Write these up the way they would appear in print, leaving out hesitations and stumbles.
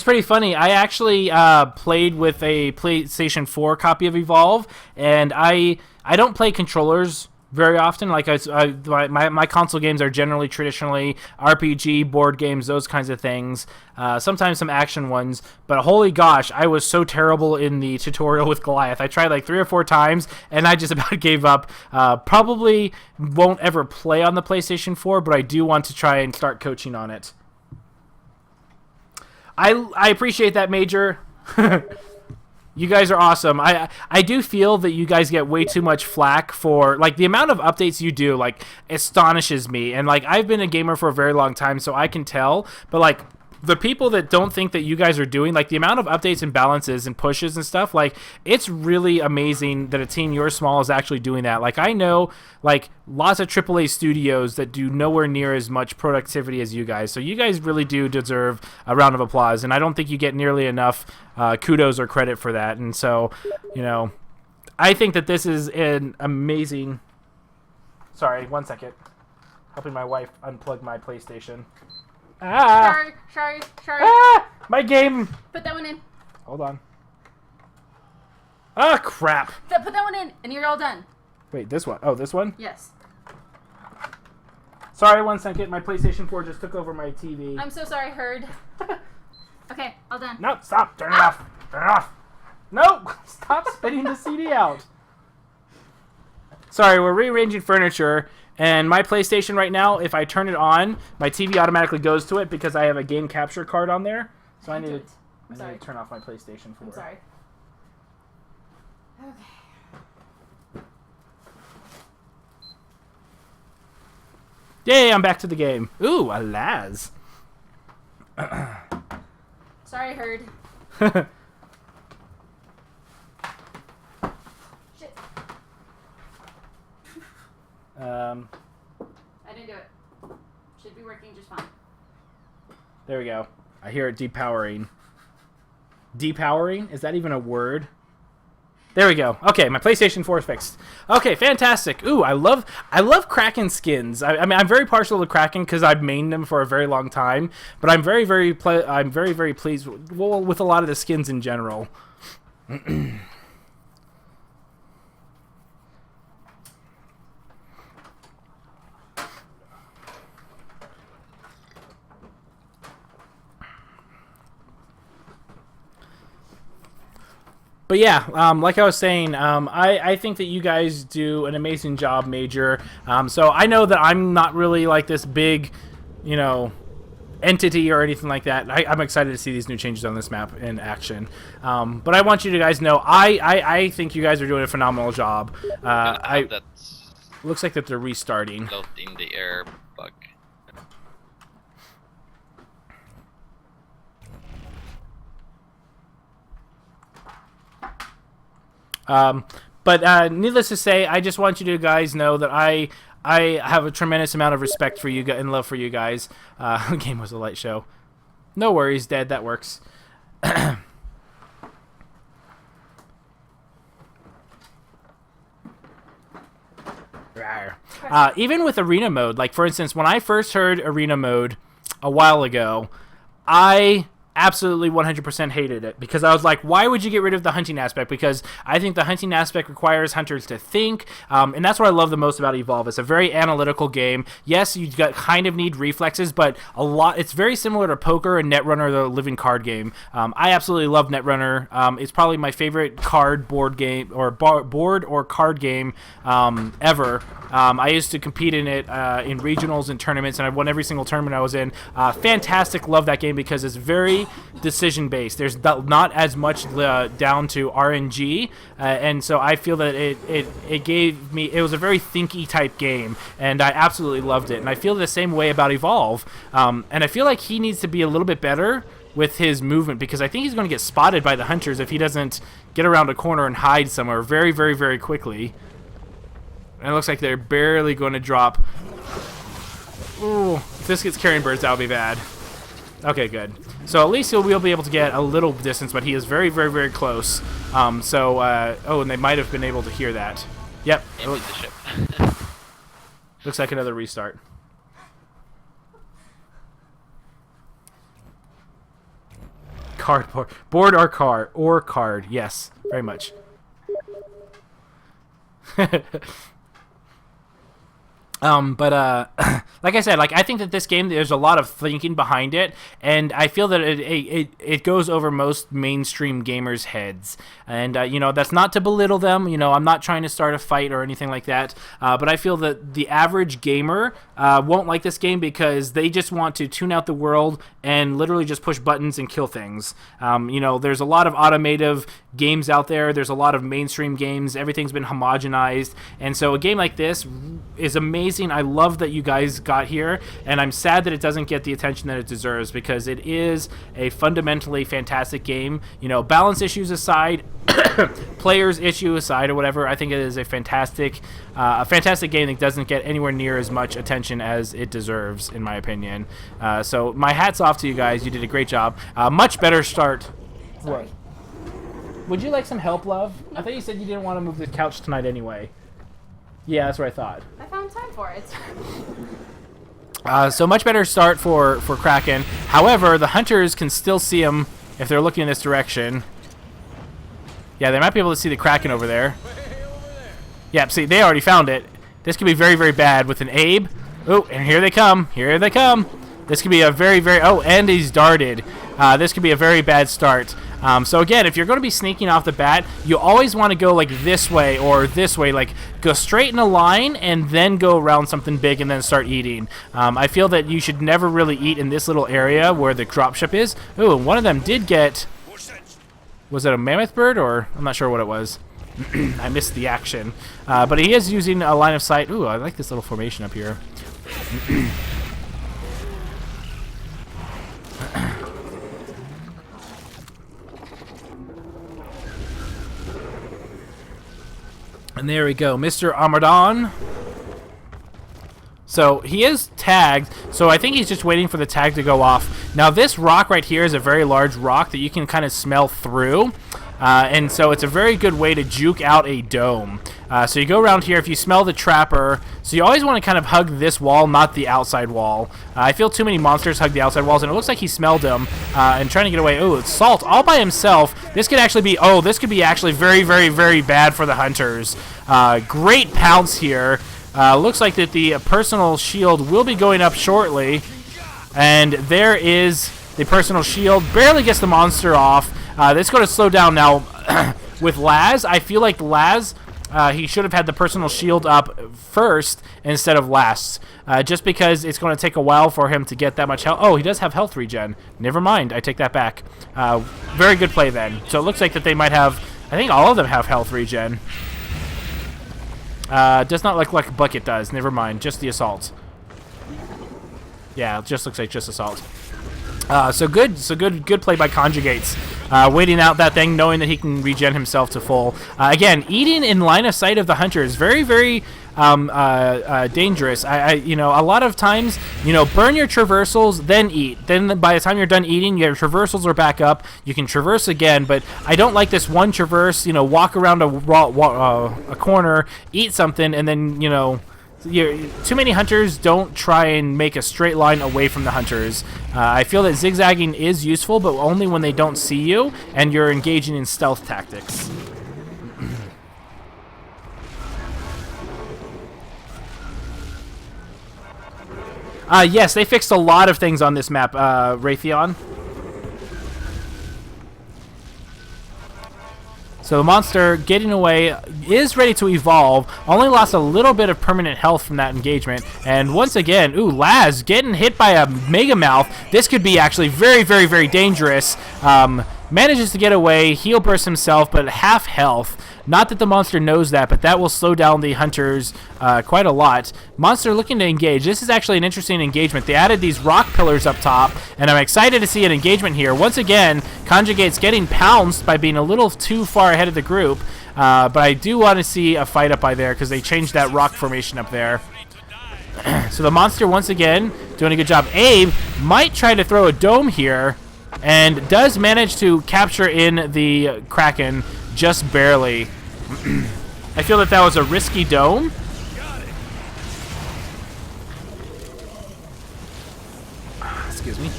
pretty funny. I actually played with a PlayStation 4 copy of Evolve, and I don't play controllers very often. Like my console games are generally traditionally RPG, board games, those kinds of things. Sometimes some action ones. But holy gosh, I was so terrible in the tutorial with Goliath. I tried like 3 or 4 times, and I just about gave up. Probably won't ever play on the PlayStation 4, but I do want to try and start coaching on it. I appreciate that, Major. You guys are awesome. I do feel that you guys get way too much flack for, like, the amount of updates you do, like, astonishes me. And, like, I've been a gamer for a very long time, so I can tell. But, like, the people that don't think that you guys are doing, like, the amount of updates and balances and pushes and stuff, like, it's really amazing that a team your small is actually doing that. Like, I know, like, lots of AAA studios that do nowhere near as much productivity as you guys. So you guys really do deserve a round of applause, and I don't think you get nearly enough kudos or credit for that. And so, you know, I think that this is an amazing... Sorry, 1 second. Helping my wife unplug my PlayStation. Ah! Sorry. Ah! My game! Put that one in. Hold on. Ah, crap. Put that one in, and you're all done. Wait, this one? Oh, this one? Yes. Sorry, 1 second. My PlayStation 4 just took over my TV. I'm so sorry, Herd. Okay, all done. No, stop. Turn it off. Turn it off. No! Stop spitting the CD out. Sorry, we're rearranging furniture. And my PlayStation right now, if I turn it on, my TV automatically goes to it because I have a game capture card on there. So I need to turn off my PlayStation 4. I'm sorry. Okay. Yay, I'm back to the game. Ooh, a Laz. Sorry, Herd. Shit. I didn't do it. Should be working just fine. There we go. I hear it depowering. Depowering? Is that even a word? There we go. Okay, my PlayStation 4 is fixed. Okay, fantastic. Ooh, I love Kraken skins. I mean, I'm very partial to Kraken because I've mained them for a very long time. But I'm very pleased with a lot of the skins in general. But yeah, like I was saying, I think that you guys do an amazing job, Major. So I know that I'm not really like this big, you know, entity or anything like that. I'm excited to see these new changes on this map in action. But I want you to guys know, I think you guys are doing a phenomenal job. Looks like that they're restarting. Float in the air bug. But needless to say, I just want you to guys know that I have a tremendous amount of respect for you and love for you guys. The game was a light show. No worries, Dad. That works. Even with arena mode, like for instance, when I first heard arena mode a while ago, I absolutely 100% hated it because I was like, why would you get rid of the hunting aspect? Because I think the hunting aspect requires hunters to think, and that's what I love the most about Evolve. It's a very analytical game. Yes, you kind of need reflexes, but it's very similar to poker and Netrunner, the living card game. I absolutely love Netrunner. It's probably my favorite board game or board or card game ever. I used to compete in it in regionals and tournaments, and I won every single tournament I was in. Fantastic, love that game because it's very decision based. There's not as much down to RNG, and so I feel that it was a very thinky type game, and I absolutely loved it. And I feel the same way about Evolve, and I feel like he needs to be a little bit better with his movement because I think he's going to get spotted by the hunters if he doesn't get around a corner and hide somewhere very, very, very quickly. And it looks like they're barely going to drop. Ooh, if this gets carrying birds, that would be bad. Okay, good. So at least he'll be able to get a little distance, but he is very, very, very close. Oh, and they might have been able to hear that. Yep. The ship. Looks like another restart. Cardboard. Board or card. Or card. Yes, very much. But like I said, like I think that this game, there's a lot of thinking behind it, and I feel that it goes over most mainstream gamers' heads. And you know, that's not to belittle them. You know, I'm not trying to start a fight or anything like that. But I feel that the average gamer won't like this game because they just want to tune out the world and literally just push buttons and kill things. You know, there's a lot of automotive games out there. There's a lot of mainstream games. Everything's been homogenized, and so a game like this is amazing. I love that you guys got here, and I'm sad that it doesn't get the attention that it deserves because it is a fundamentally fantastic game. You know, balance issues aside, players issue aside or whatever, I think it is a fantastic game that doesn't get anywhere near as much attention as it deserves, in my opinion. So my hat's off to you guys. You did a great job. Much better start. Sorry. What? Would you like some help, love? I thought you said you didn't want to move the couch tonight anyway. Yeah, that's what I thought. I found time for it. So much better start for Kraken. However, the hunters can still see him if they're looking in this direction. Yeah, they might be able to see the Kraken over there. Yep, see, they already found it. This could be very, very bad with an Abe. Oh, and here they come. Here they come. This could be a very, very... Oh, and he's darted. This could be a very bad start. So again, if you're going to be sneaking off the bat, you always want to go like this way or this way, like go straight in a line and then go around something big and then start eating. I feel that you should never really eat in this little area where the dropship is. Ooh, one of them did get... Was it a mammoth bird or... I'm not sure what it was. I missed the action. But he is using a line of sight. Ooh, I like this little formation up here. And there we go, Mr. Armadon. So he is tagged, so I think he's just waiting for the tag to go off. Now this rock right here is a very large rock that you can kind of smell through. And so it's a very good way to juke out a dome. So you go around here, if you smell the trapper, so you always want to kind of hug this wall, not the outside wall. I feel too many monsters hug the outside walls, and it looks like he smelled them and trying to get away. Oh, it's Salt all by himself. This could actually be, this could be actually very, very, very bad for the hunters. Great pounce here. Looks like that the personal shield will be going up shortly. And there is the personal shield. Barely gets the monster off. This is going to slow down now. With Laz, I feel like Laz, he should have had the personal shield up first instead of last. Just because it's going to take a while for him to get that much health. Oh, he does have health regen. Never mind. I take that back. Very good play then. So it looks like that they might have... I think all of them have health regen. Does not look like Bucket does. Never mind. Just the assault. Yeah, it just looks like just assault. So good play by Conjugates. Waiting out that thing, knowing that he can regen himself to full. Again, eating in line of sight of the hunter is very, very dangerous. You know, a lot of times, you know, burn your traversals, then eat. Then by the time you're done eating, your traversals are back up. You can traverse again, but I don't like this one traverse. You know, walk around a corner, eat something, and then you know. Too many hunters don't try and make a straight line away from the hunters. I feel that zigzagging is useful, but only when they don't see you and you're engaging in stealth tactics. Yes, they fixed a lot of things on this map, Raytheon. So the monster getting away is ready to evolve. Only lost a little bit of permanent health from that engagement. And once again, ooh, Laz getting hit by a Mega Mouth. This could be actually very, very, very dangerous. Manages to get away, heal burst himself, but half health. Not that the monster knows that, but that will slow down the hunters quite a lot. Monster looking to engage. This is actually an interesting engagement. They added these rock pillars up top, and I'm excited to see an engagement here. Once again, Conjugate's getting pounced by being a little too far ahead of the group, but I do want to see a fight up by there because they changed that rock formation up there. So the monster, once again, doing a good job. Abe might try to throw a dome here, and does manage to capture in the Kraken just barely. I feel that was a risky dome. Excuse me.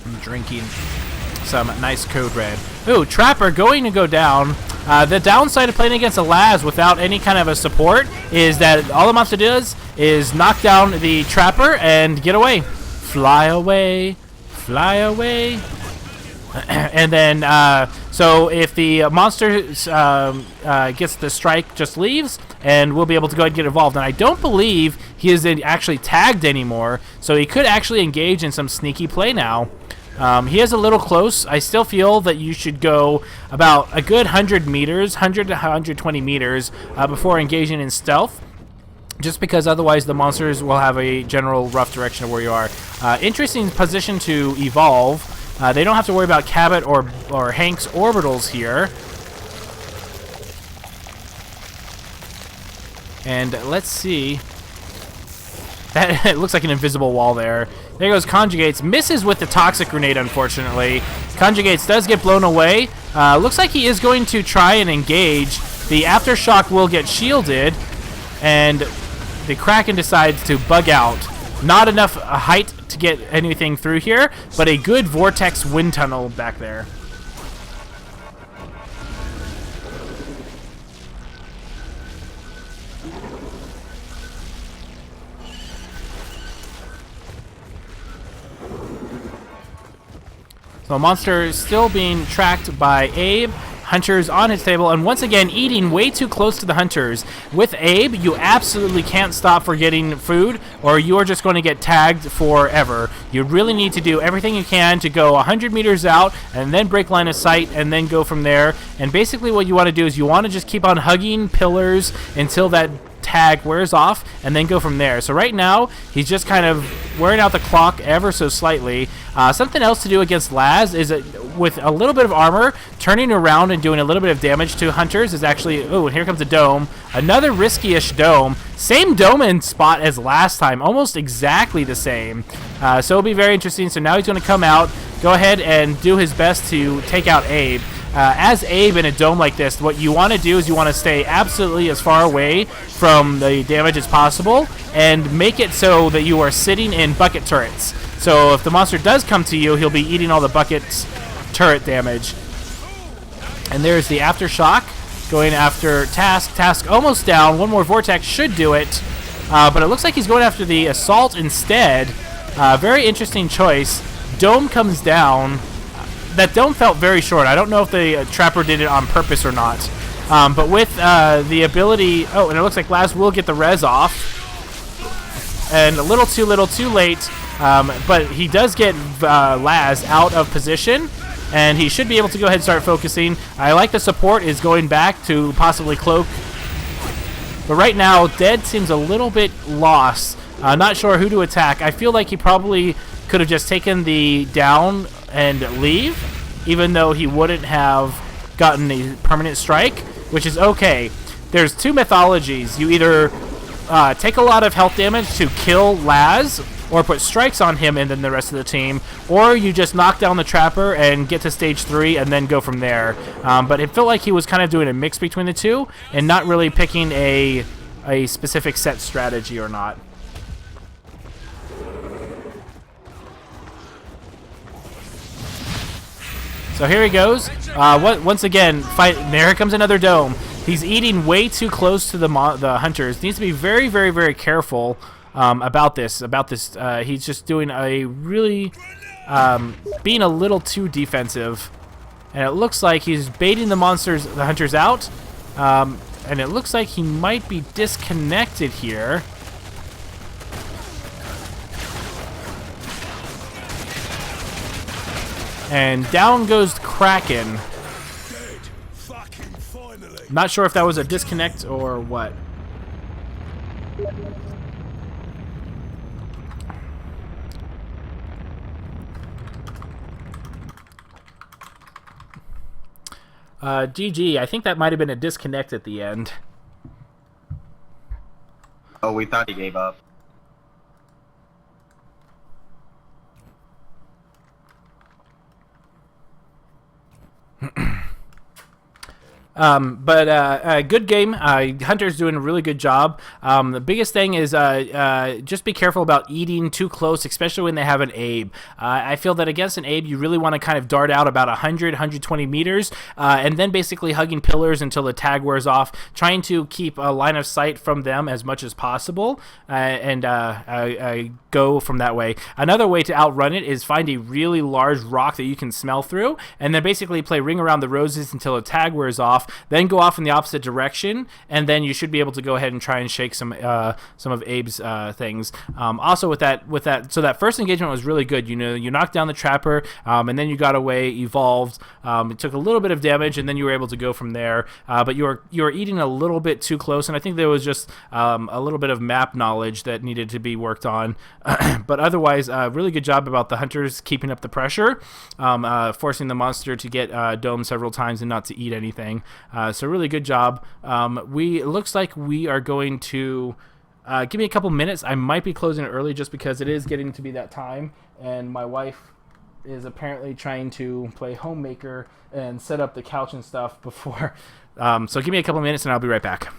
I'm drinking some nice code red. Ooh, Trapper going to go down. The downside of playing against a Laz without any kind of a support is that all the monster does is knock down the Trapper and get away. Fly away. Fly away. And then, so if the monster gets the strike, just leaves, and we'll be able to go ahead and get involved. And I don't believe he is actually tagged anymore, so he could actually engage in some sneaky play now. He is a little close. I still feel that you should go about a good 100 meters, 100 to 120 meters, before engaging in stealth. Just because otherwise the monsters will have a general rough direction of where you are. Interesting position to evolve. They don't have to worry about Cabot or Hank's orbitals here. And let's see. That it looks like an invisible wall there. There goes Conjugates. Misses with the Toxic Grenade, unfortunately. Conjugates does get blown away. Looks like he is going to try and engage. The Aftershock will get shielded. And the Kraken decides to bug out. Not enough height to get anything through here, but a good vortex wind tunnel back there. So monster is still being tracked by Abe. Hunters on his table, and once again eating way too close to the hunters. With Abe, you absolutely can't stop for getting food, or you are just going to get tagged forever. You really need to do everything you can to go 100 meters out, and then break line of sight, and then go from there. And basically what you want to do is you want to just keep on hugging pillars until that tag wears off, and then go from there. So right now, he's just kind of wearing out the clock ever so slightly. Something else to do against Laz is with a little bit of armor, turning around and doing a little bit of damage to hunters is actually... Oh, and here comes a dome. Another risky-ish dome. Same dome and spot as last time. Almost exactly the same. So it'll be very interesting. So now he's going to come out, go ahead and do his best to take out Abe. As Abe in a dome like this, what you want to do is you want to stay absolutely as far away from the damage as possible and make it so that you are sitting in bucket turrets. So if the monster does come to you, he'll be eating all the bucket's turret damage. And there's the Aftershock going after Task. Task almost down. One more Vortex should do it. But it looks like he's going after the Assault instead. Very interesting choice. Dome comes down. That dome felt very short. I don't know if the Trapper did it on purpose or not. But with the ability... Oh, and it looks like Laz will get the res off. And a little too late. But he does get Laz out of position. And he should be able to go ahead and start focusing. I like the support is going back to possibly cloak. But right now, Dead seems a little bit lost. Not sure who to attack. I feel like he probably could have just taken the down and leave, even though he wouldn't have gotten a permanent strike, which is okay. There's two methodologies. You either take a lot of health damage to kill Laz, or put strikes on him and then the rest of the team, or you just knock down the Trapper and get to stage 3 and then go from there. But it felt like he was kind of doing a mix between the two and not really picking a specific set strategy or not. So here he goes. Once again, fight. There comes another dome. He's eating way too close to the hunters. Needs to be very, very, very careful about this. He's just doing a really being a little too defensive, and it looks like he's baiting the hunters out. And it looks like he might be disconnected here. And down goes Kraken. Not sure if that was a disconnect or what. GG, I think that might have been a disconnect at the end. Oh, we thought he gave up. But good game. Hunter's doing a really good job. The biggest thing is just be careful about eating too close, especially when they have an Abe. I feel that against an Abe, you really want to kind of dart out about 100, 120 meters, and then basically hugging pillars until the tag wears off, trying to keep a line of sight from them as much as possible, and go from that way. Another way to outrun it is find a really large rock that you can smell through, and then basically play Ring Around the Roses until a tag wears off, then go off in the opposite direction, and then you should be able to go ahead and try and shake some of Abe's things. Also with that, so that first engagement was really good. You knocked down the trapper, and then you got away, evolved. It took a little bit of damage, and then you were able to go from there. But you were eating a little bit too close, and I think there was just a little bit of map knowledge that needed to be worked on. But otherwise, really good job about the hunters keeping up the pressure, forcing the monster to get domed several times and not to eat anything. So really good job. It looks like we are going to give me a couple minutes. I might be closing it early just because it is getting to be that time, and my wife is apparently trying to play homemaker and set up the couch and stuff before. So give me a couple minutes and I'll be right back.